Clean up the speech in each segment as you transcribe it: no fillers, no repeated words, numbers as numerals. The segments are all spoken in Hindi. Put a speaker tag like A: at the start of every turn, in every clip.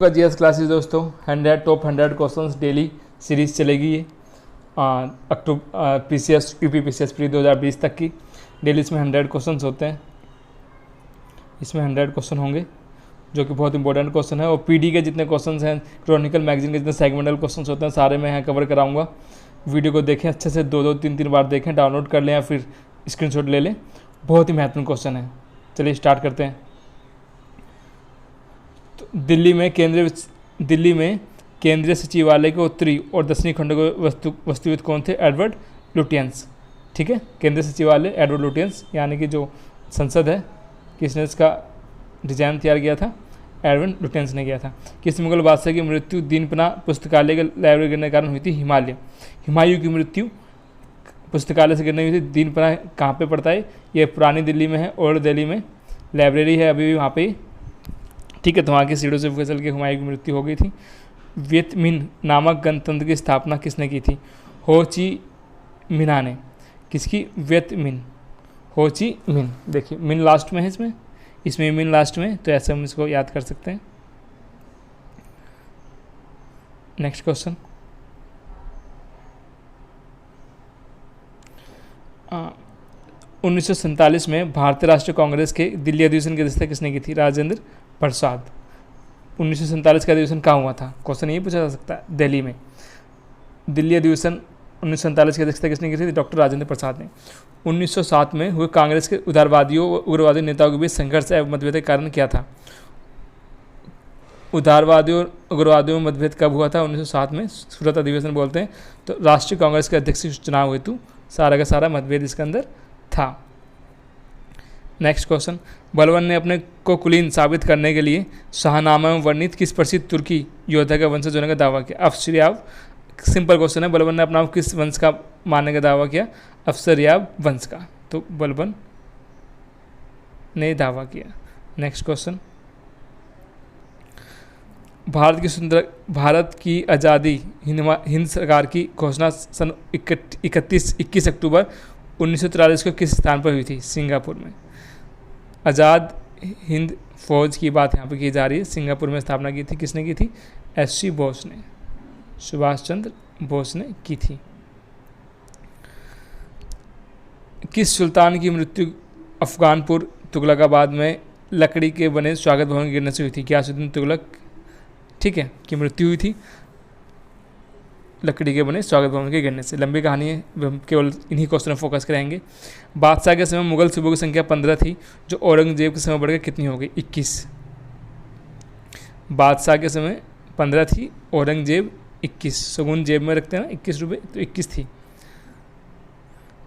A: जीएस क्लासेस दोस्तों 100 टॉप 100 क्वेश्चंस डेली सीरीज़ चलेगी ये अक्टूबर पीसीएस यूपी पीसीएस प्री 2020 तक की। डेली इसमें 100 क्वेश्चंस होते हैं, इसमें 100 क्वेश्चन होंगे जो कि बहुत इंपॉर्टेंट क्वेश्चन है। और पीडी के जितने क्वेश्चंस हैं, क्रॉनिकल मैगजीन के जितने सेगमेंटल क्वेश्चंस होते हैं, सारे मैं यहाँ कवर कराऊंगा। वीडियो को देखें अच्छे से, 2-2 3-3 बार देखें, डाउनलोड कर लें या फिर स्क्रीनशॉट ले लें। बहुत ही महत्वपूर्ण क्वेश्चन है। चलिए स्टार्ट करते हैं। तो दिल्ली में केंद्रीय सचिवालय के उत्तरी और दक्षिणी खंडों के वास्तुविद कौन थे? Edward Lutyens. ठीक है, केंद्रीय सचिवालय एडवर्ड लुटियंस, यानी कि जो संसद है, किसने इसका डिजाइन तैयार किया था? एडवर्ड लुटियंस ने किया था। किस मुगल बादशाह की मृत्यु दीनपना पुस्तकालय के लाइब्रेरी गिरने के कारण हुई थी? हुमायूं की मृत्यु पुस्तकालय से गिरने हुई थी। दीनपना कहाँ पे पड़ता है? ये पुरानी दिल्ली में है, ओल्ड दिल्ली में लाइब्रेरी है अभी भी वहाँ पे। ठीक है, तो वहाँ की सीढ़ियों से फिसल के हुमायूं की मृत्यु हो गई थी। वियत मिन्ह नामक गणतंत्र की स्थापना किसने की थी? हो ची मिन्ह ने। किसकी? वियत मिन्ह, हो ची मिन्ह। देखिए मिन्ह लास्ट में है, इसमें मिन्ह लास्ट में, तो ऐसे हम इसको याद कर सकते हैं। नेक्स्ट क्वेश्चन, 1947 में भारतीय राष्ट्रीय कांग्रेस के दिल्ली अधिवेशन की अध्यक्षता किसने की थी? राजेंद्र प्रसाद। 1947 का अधिवेशन कहाँ हुआ था? क्वेश्चन ये पूछा जा सकता है। दिल्ली में दिल्ली अधिवेशन 1947 की अध्यक्षता किसने की थी? डॉक्टर राजेंद्र प्रसाद ने। 1907 में हुए कांग्रेस के उदारवादियों व उग्रवादी नेताओं के बीच संघर्ष एवं मतभेद का कारण क्या था? उदारवादियों और उग्रवादियों में मतभेद कब हुआ था? 1907 में। सूरत अधिवेशन बोलते हैं। तो राष्ट्रीय कांग्रेस के अध्यक्ष चुनाव हेतु सारा का सारा मतभेद इसके अंदर था। नेक्स्ट क्वेश्चन, बलबन ने अपने को कुलीन साबित करने के लिए शाहनामा में वर्णित किस प्रसिद्ध तुर्की योद्धा का वंशज होने का दावा किया? अफसरयाब। सिंपल क्वेश्चन है, बलबन ने अपना आप किस वंश का मानने का दावा किया? अफसरयाब वंश का। तो बलबन ने दावा किया। नेक्स्ट क्वेश्चन, भारत की आज़ादी हिंद सरकार की घोषणा सन 21 अक्टूबर 1943 को किस स्थान पर हुई थी? सिंगापुर में। आज़ाद हिंद फौज की बात यहाँ पर की जा रही है। सिंगापुर में स्थापना की थी। किसने की थी? एस.सी. बोस ने, सुभाष चंद्र बोस ने की थी। किस सुल्तान की मृत्यु अफगानपुर तुगलकाबाद में लकड़ी के बने स्वागत भवन गिरने से हुई थी? गियासुद्दीन तुगलक, ठीक है, की मृत्यु हुई थी लकड़ी के बने स्वागत भवन के गिरने से। लंबी कहानी है, हम केवल इन्हीं क्वेश्चन में फोकस करेंगे। बादशाह के समय मुगल सूबों की संख्या 15 थी, जो औरंगजेब के समय बढ़कर कितनी हो गई? 21। बादशाह के समय 15 थी, औरंगजेब 21। सगुन जेब में रखते हैं ना 21 रुपये, तो 21 थी।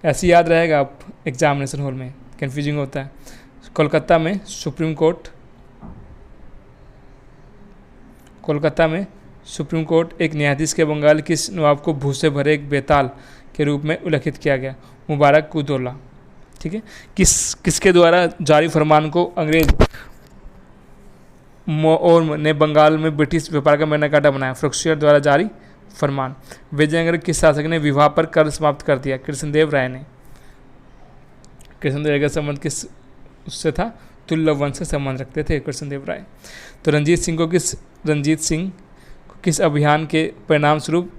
A: ऐसे याद रहेगा आप एग्जामिनेशन हॉल में, कन्फ्यूजिंग होता है। कोलकाता में सुप्रीम कोर्ट एक न्यायाधीश के बंगाल किस नवाब को भूसे भरे एक बेताल के रूप में उल्लेखित किया गया? मुबारक उद्दौला। ठीक है, किसके द्वारा जारी फरमान को अंग्रेज और ने बंगाल में ब्रिटिश व्यापार का मैग्ना कार्टा बनाया? फ्रुक्सियर द्वारा जारी फरमान। विजयनगर किस शासक ने विवाह पर कर समाप्त कर दिया? कृष्णदेव राय ने। कृष्णदेव राय का संबंध किस उससे था? तुल्लभ वंश से संबंध रखते थे कृष्णदेव राय। तो रंजीत सिंह को किस अभियान के परिणाम स्वरूप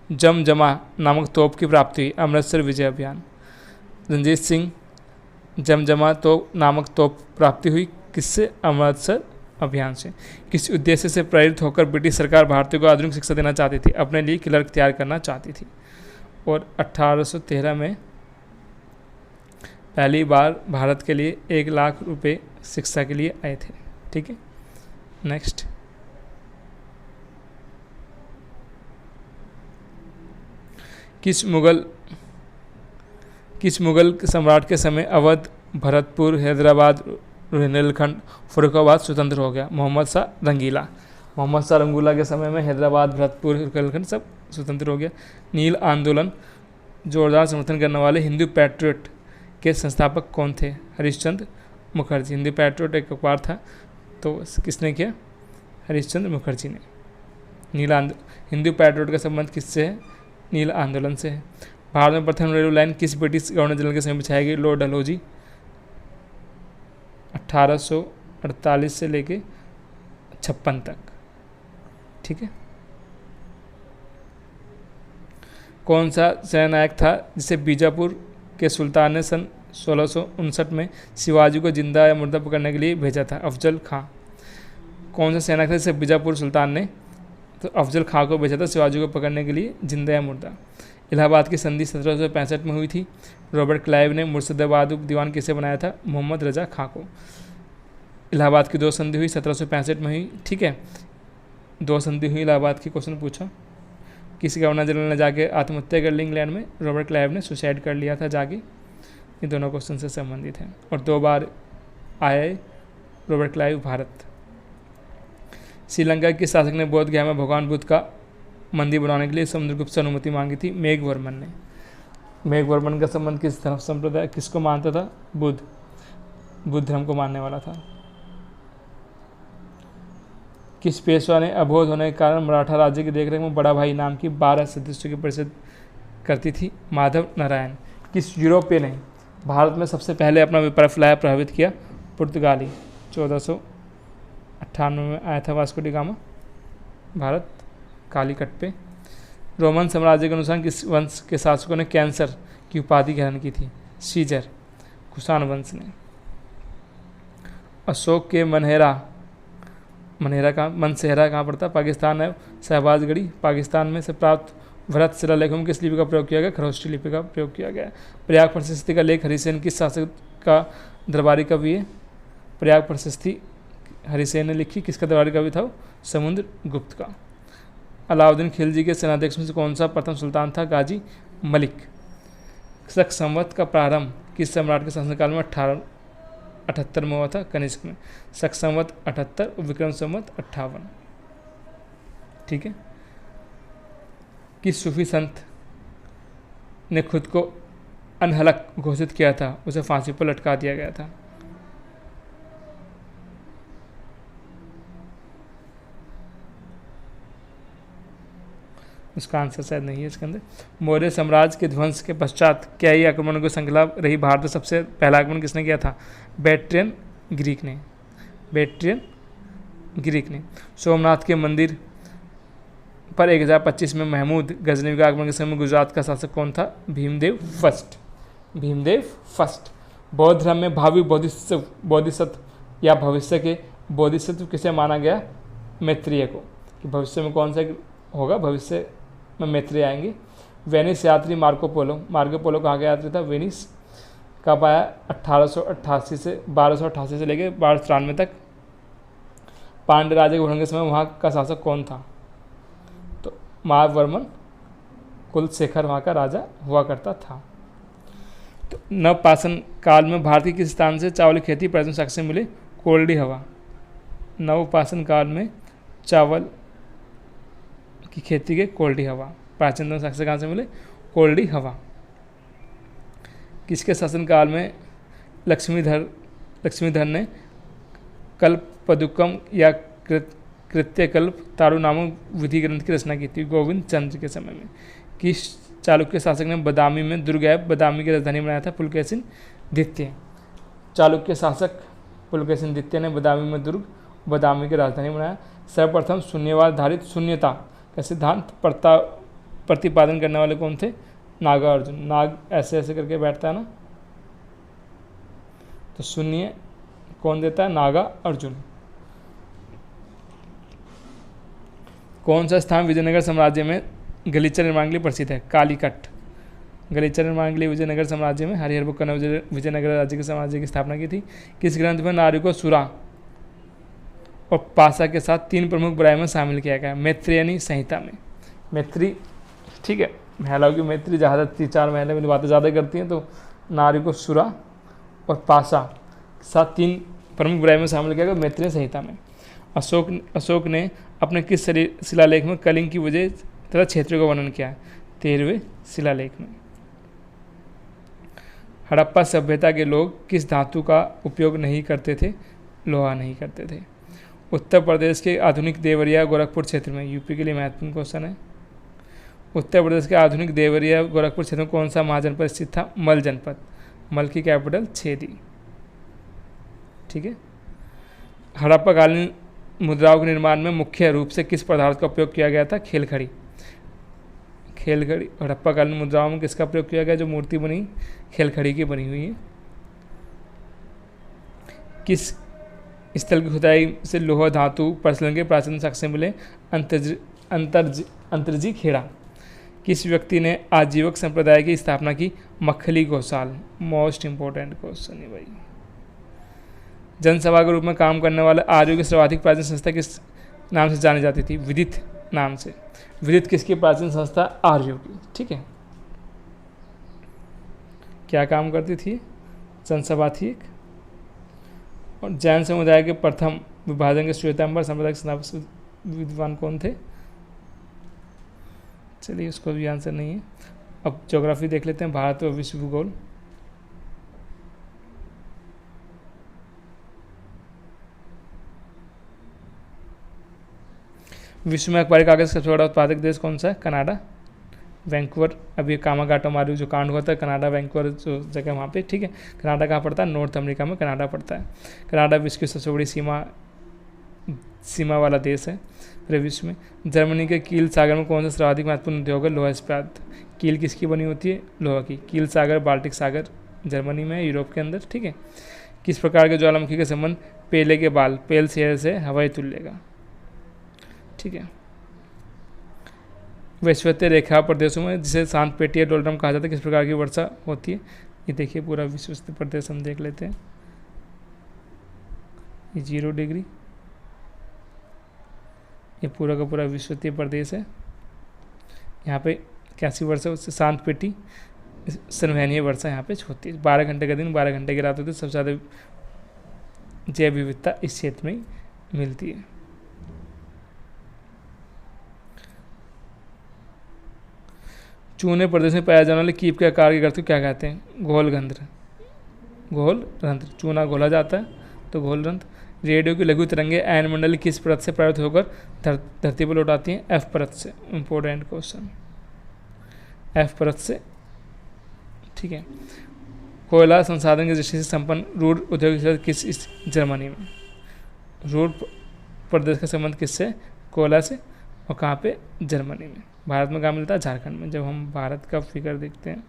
A: जमजमा नामक तोप की प्राप्ति हुई? अमृतसर विजय अभियान। रंजीत सिंह जमजमा नामक तोप प्राप्ति हुई किससे? अमृतसर अभियान से। किस उद्देश्य से प्रेरित होकर ब्रिटिश सरकार भारतीयों को आधुनिक शिक्षा देना चाहती थी? अपने लिए क्लर्क तैयार करना चाहती थी। और 1813 में पहली बार भारत के लिए 1 लाख रुपए शिक्षा के लिए आए थे। ठीक है, नेक्स्ट, किस मुगल सम्राट के समय अवध, भरतपुर, हैदराबाद, रुहेलखंड, फर्रुखाबाद स्वतंत्र हो गया? मोहम्मद शाह रंगूला के समय में हैदराबाद, भरतपुर, रुहेलखंड सब स्वतंत्र हो गया। नील आंदोलन जोरदार समर्थन करने वाले हिंदू पैट्रियट के संस्थापक कौन थे? हरीशचंद्र मुखर्जी। हिंदू पैट्रियट एक अखबार था, तो किसने किया? हरीशचंद्र मुखर्जी ने। हिंदू पैट्रियट का संबंध किससे है? नील आंदोलन से है। भारत में प्रथम रेलवे लाइन किस ब्रिटिश गवर्नर जनरल के समय बिछाई गई? लॉर्ड डलहौजी। 1848 से लेके 56 तक। ठीक है। कौन सा सेनानायक था जिसे बीजापुर के सुल्तान ने सन 1659 में शिवाजी को जिंदा या मुर्दा पकड़ने के लिए भेजा था? अफजल खां। कौन सा सेनानायक था जिसे बीजापुर सुल्तान ने तो अफजल खां को भेजा था शिवाजी को पकड़ने के लिए जिंदा या मुर्दा? इलाहाबाद की संधि 1765 में हुई थी। रॉबर्ट क्लाइव ने मुर्शिदाबाद उप दीवान किसे बनाया था? मोहम्मद रजा खां को। इलाहाबाद की 2 संधि हुई 1765 में हुई, ठीक है। 2 संधि हुई इलाहाबाद की। क्वेश्चन पूछा किसी गवर्नर जनरल ने जाके आत्महत्या कर ली इंग्लैंड में? रॉबर्ट क्लाइव ने सुसाइड कर लिया था जाके। ये दोनों क्वेश्चन से संबंधित हैं और 2 बार आए रॉबर्ट क्लाइव भारत। श्रीलंका के शासक ने बोध गया में भगवान बुद्ध का मंदिर बनाने के लिए समुद्रगुप्त से अनुमति मांगी थी? मेघवर्मन ने। मेघवर्मन का संबंध किस धर्म संप्रदाय किसको मानता था? बुद्ध धर्म को मानने वाला था। किस पेशवा ने अबोध होने के कारण मराठा राज्य की देखरेख में बड़ा भाई नाम की 12 सदस्यों की परिषद करती थी? माधव नारायण। किस यूरोपीय ने भारत में सबसे पहले अपना व्यापार फैलाया प्रभावित किया? पुर्तगाली। 1498 में आया था Vasco D gamma Bharat Calicut पे। रोमन साम्राज्य के अनुसार किस वंश के शासकों ने कैंसर की उपाधि ग्रहण की थी? सीजर। कुषाण वंश ने। अशोक के मनसेहरा कहाँ पड़ता? पाकिस्तान है। शहबाजगढ़ी पाकिस्तान में से प्राप्त भरत शिलालेखों में किस लिपि का प्रयोग किया गया? खरोष्ठी लिपि का प्रयोग किया गया। प्रयाग प्रशस्ति का लेख हरिसेन किस शासक का दरबारी कवि है? प्रयाग प्रशस्ति हरिसेन ने लिखी। किसका दरबारी कवि था? समुद्रगुप्त का। अलाउद्दीन खिलजी के सेनाध्यक्ष में से कौन सा प्रथम सुल्तान था? गाजी मलिक। शक संवत का प्रारंभ किस सम्राट के शासनकाल में? 1878 में हुआ था? कनिष्क में। शक संवत 78 और विक्रम संवत 58, ठीक है। किस सूफी संत ने खुद को अनहलक घोषित किया था? उसे फांसी पर लटका दिया गया था। उसका आंसर शायद नहीं है इसके अंदर। मौर्य साम्राज्य के ध्वंस के पश्चात कई आक्रमणों की श्रृंखला रही भारत में सबसे पहला आक्रमण किसने किया था? बैक्ट्रियन ग्रीक ने। सोमनाथ के मंदिर पर 1025 में महमूद गजनवी का आक्रमण के समय गुजरात का शासक कौन था? भीमदेव फर्स्ट। बौद्ध धर्म में भावी बोधिसत्व या भविष्य के बोधिसत्व किसे माना गया? मैत्रेय को। कि भविष्य में कौन सा होगा? भविष्य में मैत्रेय आएंगे। वेनिस यात्री मार्को पोलो कहाँ का यात्री था? वेनिस। कब आया? 1288 से लेकर 1293 तक। पांड्य राज्य के गठन के समय वहाँ का शासक कौन था? तो महावर्मन कुलशेखर वहाँ का राजा हुआ करता था। तो नवपाषाण काल में भारत के किस स्थान से चावल की खेती पर्यटन साक्ष्य मिले? कोल्डी हवा। नवपाषाण काल में चावल की खेती के कोल्डी हवा। प्राचीनतम साक्ष्य कहाँ से मिले? कोल्डी हवा। किसके शासनकाल में लक्ष्मीधर ने कल्पदुक्कम या कृत्यकल्प तारू नामक विधि ग्रंथ की रचना की थी? गोविंद चंद्र के समय में। किस चालुक्य शासक ने बदामी में दुर्ग ऐप बदामी की राजधानी बनाया था? पुलकेशिन द्वितीय। चालुक्य शासक पुलकेशिन द्वितीय ने बदामी में दुर्ग बदामी की राजधानी बनाया। सर्वप्रथम शून्यवाद आधारित शून्यता का सिद्धांत प्रतिपादन करने वाले कौन थे? नागार्जुन। नाग ऐसे ऐसे करके बैठता है ना, तो शून्य कौन देता है? नागार्जुन। कौन सा स्थान विजयनगर साम्राज्य में गलीचा निर्माण के लिए प्रसिद्ध है? कालीकट। गलीचा निर्माण के लिए विजयनगर साम्राज्य में हरिहर बुक्का ने विजयनगर राज्य के साम्राज्य की स्थापना की थी। किस ग्रंथ में नारी को सुरा और पासा के साथ 3 प्रमुख बुराई में शामिल किया गया? मैत्रेयनी संहिता में। मैत्री, ठीक है। महिलाओं की मैत्री ज़्यादा 3-4 महिलाएं मेरी बातें ज़्यादा करती हैं, तो नारी को सुरा और पासा के साथ 3 प्रमुख बुराई में शामिल किया गया मैत्रेय संहिता में। अशोक ने अपने किस शिलालेख में कलिंग की वजह तथा क्षेत्रों का वर्णन किया? 13वें शिलालेख में। हड़प्पा सभ्यता के लोग किस धातु का उपयोग नहीं करते थे? लोहा नहीं करते थे। उत्तर प्रदेश के आधुनिक देवरिया गोरखपुर क्षेत्र में, यूपी के लिए महत्वपूर्ण क्वेश्चन है, उत्तर प्रदेश के आधुनिक देवरिया गोरखपुर क्षेत्र में कौन सा महाजनपद स्थित था? मल जनपद। मल की कैपिटल छेदी, ठीक है। हड़प्पाकालीन मुद्राओं के निर्माण में मुख्य रूप से किस पदार्थ का उपयोग किया गया था? खेलखड़ी। खेलखड़ी। हड़प्पाकालीन मुद्राओं में किसका प्रयोग किया गया? जो मूर्ति बनी खेलखड़ी की बनी हुई है। किस स्थल की खुदाई से लोहा धातु प्रचलन के प्राचीन साक्ष्य मिले? अंतर्जी खेड़ा। किस व्यक्ति ने आजीवक संप्रदाय की स्थापना की? Makkhali Ghoshal. Most important question है भाई। जनसभा के रूप में काम करने वाले आर्यों की सर्वाधिक प्राचीन संस्था किस नाम से जानी जाती थी? विदित नाम से। विदित किसकी प्राचीन संस्था? आर्यों की। ठीक है, क्या काम करती थी? जनसभा थी एक। और जैन समुदाय के प्रथम विभाजन के श्वेतांबर सांप्रदायिक विद्वान कौन थे? चलिए, उसको भी आंसर नहीं है। अब ज्योग्राफी देख लेते हैं, भारत और विश्व भूगोल। विश्व में अखबारी कागज का सबसे बड़ा उत्पादक देश कौन सा है? कनाडा। वैंकूवर। अभी कामागाटो मारू जो कांड हुआ था, कनाडा वैंकूवर जो जगह वहाँ पे, ठीक है। कनाडा कहाँ पड़ता है? नॉर्थ अमेरिका में कनाडा पड़ता है। कनाडा विश्व की सबसे बड़ी सीमा वाला देश है पूरे विश्व में। जर्मनी के कील सागर में कौन सा सर्वाधिक महत्वपूर्ण उद्योग है? लोहा इस्पात। कील किसकी बनी होती है? लोहा की। कील सागर बाल्टिक सागर जर्मनी में, यूरोप के अंदर, ठीक है। किस प्रकार के ज्वालामुखी के संबंध पेले के बाल पेल शेर से हवाई तुल्य का? ठीक है। वैश्वत्य रेखा प्रदेशों में जिसे शांत पेटी या डोलड्रम कहा जाता है, किस प्रकार की वर्षा होती है? ये देखिए, पूरा विश्वत्य प्रदेश हम देख लेते हैं। ये 0 डिग्री, ये पूरा का पूरा विश्वत्य प्रदेश है। यहाँ पे कैसी वर्षा? उससे शांत पेटी संवहनीय वर्षा यहाँ पे होती है। 12 घंटे का दिन, 12 घंटे की रात होती है। सबसे ज़्यादा जैव विविधता इस क्षेत्र में मिलती है। चूने प्रदेश में पाया जाने वाले कीप के आकार के गर्त को क्या कहते हैं? घोलरंध्र। घोलरंध्र। चूना घोला जाता है तो घोलरंध्र। रेडियो की लघु तरंगे आयन मंडल किस परत से प्रभावित होकर धरती पर लौट आती हैं? एफ परत से। इंपॉर्टेंट क्वेश्चन, एफ परत से, ठीक है। कोयला संसाधन की दृष्टि से संपन्न रूर उद्योग किस जर्मनी में? रूर प्रदेश का संबंध किससे? कोयला से। और कहाँ पे? जर्मनी में। भारत में कहाँ मिलता है? झारखंड में। जब हम भारत का फिगर देखते हैं,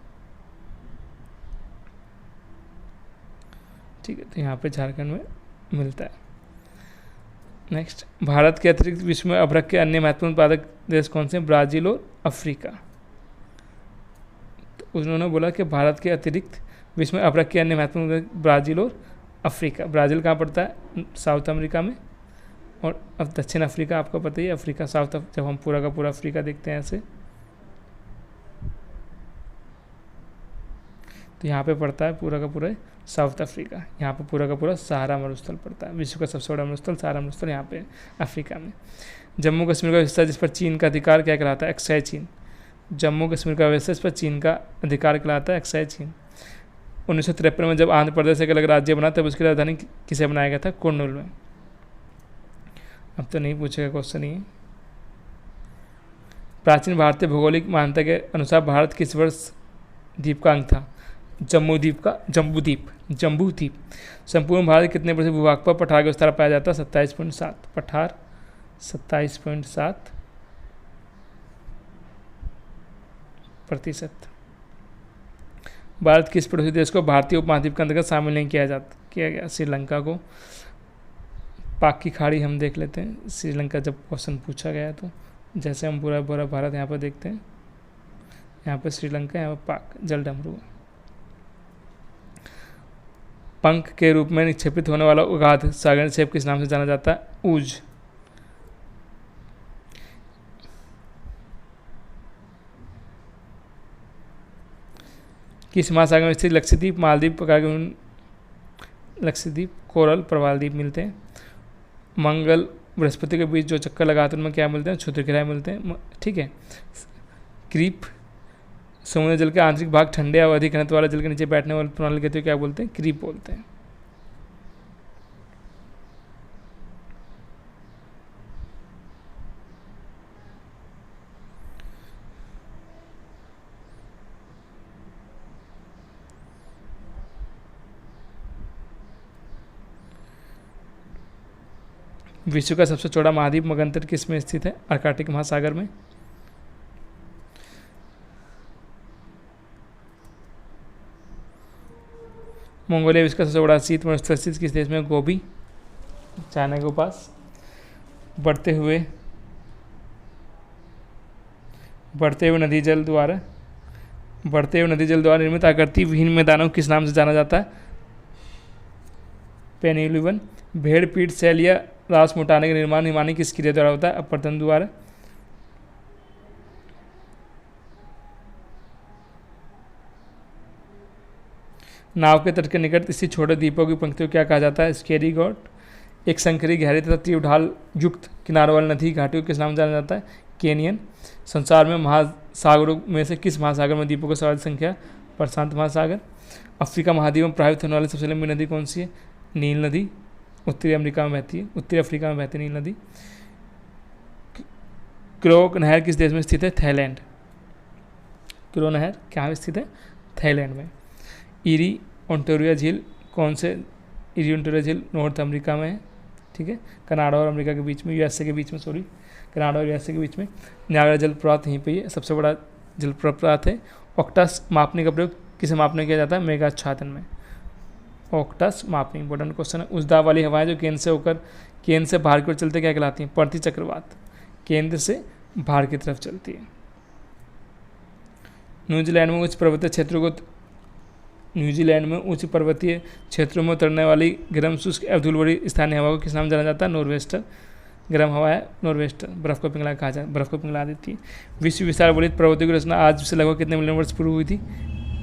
A: ठीक है, तो यहाँ पे झारखंड में मिलता है। नेक्स्ट, भारत के अतिरिक्त विश्व में अभ्रक के अन्य महत्वपूर्ण उत्पादक देश कौन से हैं? ब्राजील और अफ्रीका। तो उन्होंने बोला कि भारत के अतिरिक्त विश्व में अभ्रक के अन्य महत्वपूर्ण ब्राजील और अफ्रीका। ब्राज़ील कहाँ पड़ता है? साउथ अमेरिका में। और अब दक्षिण अफ्रीका आपको पता ही है, अफ्रीका साउथ। जब हम पूरा का पूरा अफ्रीका देखते हैं ऐसे, तो यहाँ पे पड़ता है पूरा का पूरा साउथ अफ्रीका। यहाँ पे पूरा का पूरा सहारा मरुस्थल पड़ता है। विश्व का सबसे बड़ा मरुस्थल सहारा मरुस्थल यहाँ पे अफ्रीका में। जम्मू कश्मीर का हिस्सा जिस पर चीन का अधिकार क्या कहलाता है? एक्साई चीन। जम्मू कश्मीर का हिस्सा जिस पर चीन का अधिकार कहलाता है? एक्साई चीन। 1953 में जब आंध्र प्रदेश एक अलग राज्य बना तब उसकी राजधानी किसे बनाया गया था? कुर्नूल में। अब तो नहीं पूछेगा क्वेश्चन ही। प्राचीन भारतीय भौगोलिक मान्यता के अनुसार भारत किस वर्ष द्वीप का अंग था? जम्बूद्वीप का। जम्बूद्वीप। संपूर्ण भारत कितने प्रतिशत भूभाग पर पठार का विस्तार पाया जाता है? 27.7। पठार 27.7%। भारत किस पड़ोसी देश को भारतीय उपमहाद्वीप के अंतर्गत शामिल नहीं किया गया? श्रीलंका को। पाक की खाड़ी हम देख लेते हैं। श्रीलंका जब क्वेश्चन पूछा गया तो जैसे हम पूरा भारत यहाँ पर देखते हैं, यहाँ पर श्रीलंका, यहाँ पर पाक, जल डमरू। पंख के रूप में निक्षेपित होने वाला उगाध सागर निक्षेप किस नाम से जाना जाता है? ऊज। किस महासागर में स्थित लक्षद्वीप, मालदीव प्रकार के लक्षद्वीप, कोरल, प्रवाल द्वीप मिलते हैं। मंगल बृहस्पति के बीच जो चक्कर लगाते हैं उनमें क्या मिलते हैं? क्षुद्रग्रह मिलते हैं, ठीक है। क्रीप, समुद्र जल के आंतरिक भाग ठंडे और अधिक घनत्व वाले जल के नीचे बैठने वाले प्रणाली कहते हैं, क्या बोलते हैं? क्रीप बोलते हैं। विश्व का सबसे चौड़ा महाद्वीप मगंतर किस में स्थित है? आर्कटिक महासागर में। मंगोलिया विश्व का सबसे बड़ा शीत मरुस्थल स्थित किस देश में? गोबी, चाइना के पास। बढ़ते हुए नदी जल द्वारा निर्मित आकृति विहीन मैदानों को किस नाम से जाना जाता है? पेनिलुवन। भेड़ पीठ सेल या रास मोटाने का निर्माण हिमानी किस क्रिया द्वारा होता है? अपवर्तन द्वारा। नाव के तट के निकट स्थित छोटे द्वीपों की पंक्तियों को क्या कहा जाता है? Scary got. एक संकरी गहरी तथा तीव्र ढाल युक्त किनारों वाली नदी घाटियों को किस नाम जाना जाता है? केनियन। संसार में महासागरों में से किस महासागर में द्वीपों की सर्वाधिक संख्या? प्रशांत महासागर। अफ्रीका महाद्वीप में प्रभावित होने वाली सबसे लंबी नदी कौन सी है? नील नदी। उत्तरी अफ्रीका में बहती है नील नदी। क्रो नहर किस देश में स्थित है? थाईलैंड। क्रो नहर कहाँ स्थित है? थाईलैंड में। इरी ओंटारियो झील इरी ओंटारियो झील नॉर्थ अमेरिका में है, ठीक है, कनाडा और अमेरिका के बीच में, यूएसए के बीच में, कनाडा और यूएसए के बीच में। नायग्रा जलप्रपात यहीं पे है, सबसे बड़ा जलप्रपात है। ऑक्टस मापने का प्रयोग किसे मापने किया जाता है? मेघाच्छादन में। ऑक्टस मापनी इंपॉर्टेंट क्वेश्चन है। उस दाब वाली हवाएं जो केंद्र से बाहर की ओर चलते क्या कहलाती हैं? प्रति चक्रवात। केंद्र से बाहर की तरफ चलती है। न्यूजीलैंड में उच्च पर्वतीय क्षेत्रों में उतरने वाली गर्म शुष्क अधूलवरी स्थानीय हवा को किस नाम जाना जाता है? नॉर्वेस्टर। गर्म हवा है नॉर्वेस्टर, बर्फ को पिघला देती है। विश्व विशाल वलित पर्वतों की रचना आज से लगभग कितने मिलियन वर्ष पूर्व हुई थी?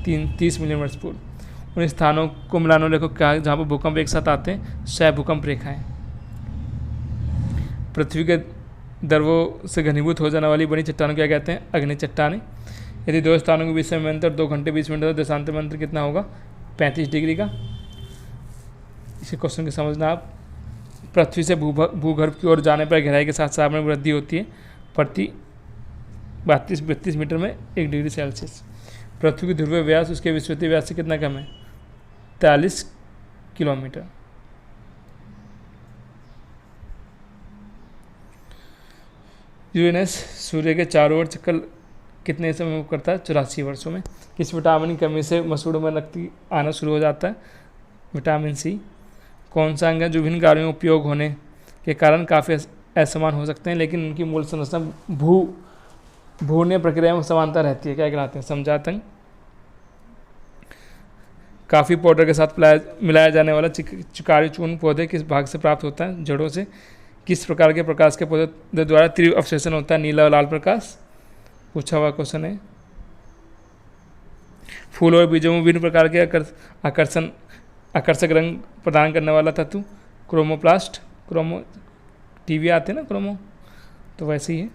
A: 30 मिलियन वर्ष पूर्व। उन स्थानों को मिलानो लेखो क्या जहाँ पर भूकंप एक साथ आते हैं? 6 भूकंप रेखाएं। पृथ्वी के द्रवों से घनीभूत हो जाने वाली बड़ी चट्टानों क्या कहते हैं? अग्नि चट्टानें। यदि दो स्थानों के बीच में अंतर 2 घंटे 20 मिनट, तो देशांतर में अंतर कितना होगा? 35 डिग्री का। इसी क्वेश्चन को समझना आप। पृथ्वी से भूगर्भ की ओर जाने पर गहराई के साथ साथ में वृद्धि होती है प्रति 32 मीटर में 1 डिग्री सेल्सियस। पृथ्वी की ध्रुवीय व्यास उसके विश्वतीय व्यास से कितना कम है? 43 किलोमीटर। यूरेनस सूर्य के चारों ओर चक्कर कितने समय में करता है? 84 वर्षों में। किस विटामिन की कमी से मसूड़ों में रक्त आना शुरू हो जाता है? Vitamin C. कौन सा अंग है जो विभिन्न कार्यों में उपयोग होने के कारण काफ़ी असमान हो सकते हैं, लेकिन उनकी मूल संरचना भूर्णीय प्रक्रिया में समानता रहती है? क्या कहलाते हैं? समजात अंग। काफ़ी पाउडर के साथ मिलाया जाने वाला चिकारी चूर्ण पौधे किस भाग से प्राप्त होता है? जड़ों से। किस प्रकार के प्रकाश के पौधे द्वारा तीव्र अवशोषण होता है? नीला और लाल प्रकाश। पूछा हुआ क्वेश्चन है। फूल और बीजों में विभिन्न प्रकार के आकर्षक रंग प्रदान करने वाला तत्व? क्रोमोप्लास्ट। टीवी आते हैं ना क्रोमो, तो वैसे ही है।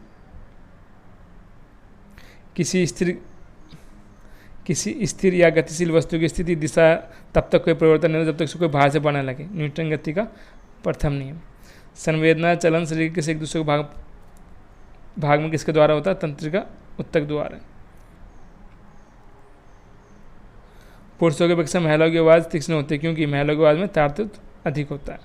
A: किसी स्थिर या गतिशील वस्तु की स्थिति दिशा तब तक कोई परिवर्तन नहीं हो जब तक कोई बाहर से बढ़ने लगे। न्यूटन गति का प्रथम नियम। संवेदना चलन शरीर के किसी एक दूसरे भाग में किसके द्वारा होता है? तंत्रिका उत्तक द्वारा। पुरुषों की अपेक्षा महिलाओं की आवाज़ तीक्ष्ण होती है, क्योंकि महिलाओं की आवाज़ में तारतत्व अधिक होता है।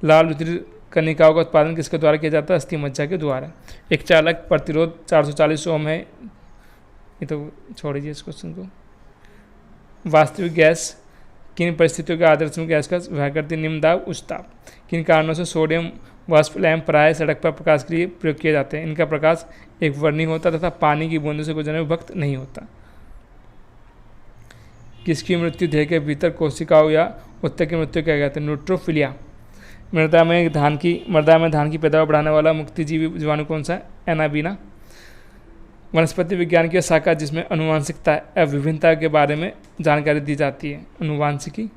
A: लाल रुधिर कणिकाओं का उत्पादन किसके द्वारा किया जाता है? अस्थि मज्जा के द्वारा। एक चालक प्रतिरोध 440 ओम है। ये तो छोड़ दीजिए इस क्वेश्चन को। वास्तविक गैस किन परिस्थितियों के आदर्श में गैस का व्यवहार करती है? निम्न दाब, उच्च दाब। किन कारणों से सोडियम वाष्प लैंप प्राय सड़क पर प्रकाश के लिए प्रयोग किए जाते हैं? इनका प्रकाश एक वर्णीय होता तथा पानी की बूंदों से गुजरने में विभक्त नहीं होता। किसकी मृत्यु देह के भीतर कोशिकाओं या उत्तक की मृत्यु क्या कहते हैं? न्यूट्रोफिलिया। मृदा में धान की पैदावार बढ़ाने वाला मुक्तिजीवी जीवाणु कौन सा है? एनाबीना। वनस्पति विज्ञान की शाखा जिसमें अनुवांशिकता एवं विभिन्नता के बारे में जानकारी दी जाती है? अनुवांशिकी।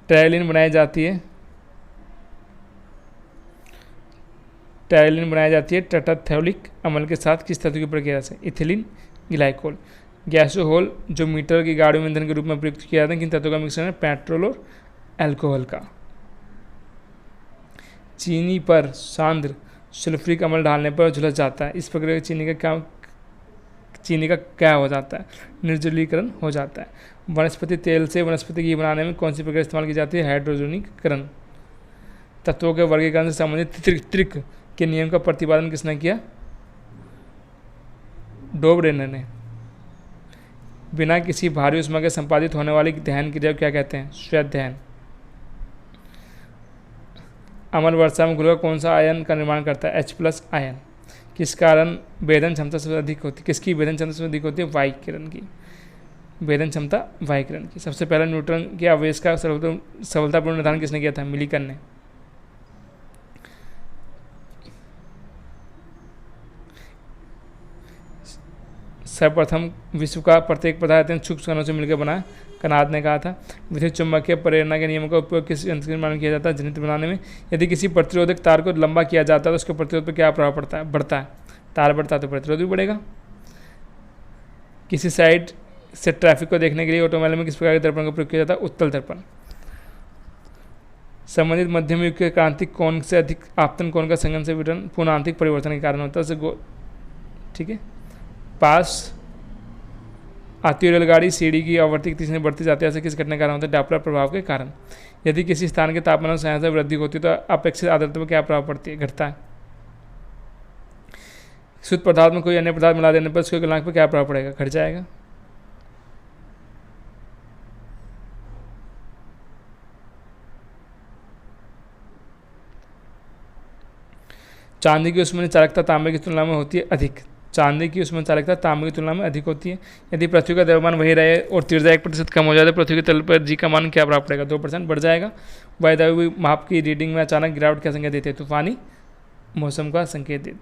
A: टायलिन बनाई जाती है टेट्राथैलिक अम्ल के साथ किस तत्व की प्रक्रिया से? Ethylene glycol. गैसोहोल जो मीटर की गाड़ियों में ईंधन के रूप में प्रयुक्त किया जाता है, किन तत्वों का मिश्रण है? पेट्रोल और अल्कोहल का। चीनी पर सांद्र सल्फ्यूरिक अम्ल डालने पर झुलस जाता है। इस प्रक्रिया चीनी का चीनी का क्या हो जाता है, निर्जलीकरण हो जाता है। वनस्पति तेल से वनस्पति घी बनाने में कौन सी प्रक्रिया इस्तेमाल की जाती है, हाइड्रोजनीकरण। तत्वों के वर्गीकरण से संबंधित त्रिक के नियम का प्रतिपादन किसने किया, डोबरेनर ने। बिना किसी भारी ऊष्मा के संपादित होने वाली दहन क्रिया को क्या कहते हैं, स्वेदहन। अम्ल वर्षा में घुलकर कौन सा आयन का निर्माण करता है, H+ आयन। किस कारण वेदन क्षमता सबसे अधिक होती है, किसकी वेदन क्षमता सबसे अधिक होती है, वायु किरण की। वेदन क्षमता वायु किरण की। सबसे पहला न्यूट्रॉन के आवेश का सफलतापूर्ण निर्धारण किसने किया था, मिलिकन ने। सर्वप्रथम विश्व का प्रत्येक पदार्थ अत्यंत सूक्ष्म कणों से मिलकर बना, कनाद ने कहा था। विद्युत चुम्बकीय प्रेरणा के नियमों का उपयोग किस यंत्र के निर्माण में किया जाता है, जनित्र बनाने में। यदि किसी प्रतिरोधक तार को लंबा किया जाता है तो उसके प्रतिरोध पर क्या प्रभाव पड़ता है, बढ़ता है। तार बढ़ता है तो प्रतिरोध भी बढ़ेगा। किसी साइड से ट्रैफिक को देखने के लिए ऑटोमोबाइल में किस प्रकार के दर्पण का प्रयोग किया जाता है, उत्तल दर्पण। संबंधित मध्यम युग के क्रांतिक कोण से अधिक आपतन कोण का संगम से वितरण पूर्ण आंतरिक परिवर्तन के कारण होता है। ठीक है। पास आती हुई रेलगाड़ी सीढ़ी की आवर्ती गति से बढ़ती जाती है, ऐसे किस घटना के कारण होता है, डॉपलर प्रभाव के कारण। यदि किसी स्थान के तापमान में से वृद्धि होती है तो अपेक्षित आर्द्रता पर क्या प्रभाव पड़ती है, घटता है। शुद्ध पदार्थ में कोई अन्य पदार्थ मिला देने पर उसके गलनांक पर क्या प्रभाव पड़ेगा, घट जाएगा। चांदी की उष्मीय चालकता तांबे की तुलना में होती है अधिक। चांदी की उष्मीय चालकता तांबे की तुलना में अधिक होती है। यदि पृथ्वी का द्रव्यमान वही रहे और तीव्रता 1% कम हो जाए तो पृथ्वी के तल पर जी का मान क्या प्रभाव पड़ेगा, 2% बढ़ जाएगा। वायुदावी माप की रीडिंग में अचानक गिरावट का संकेत देते हैं, तूफानी मौसम का संकेत देते हैं।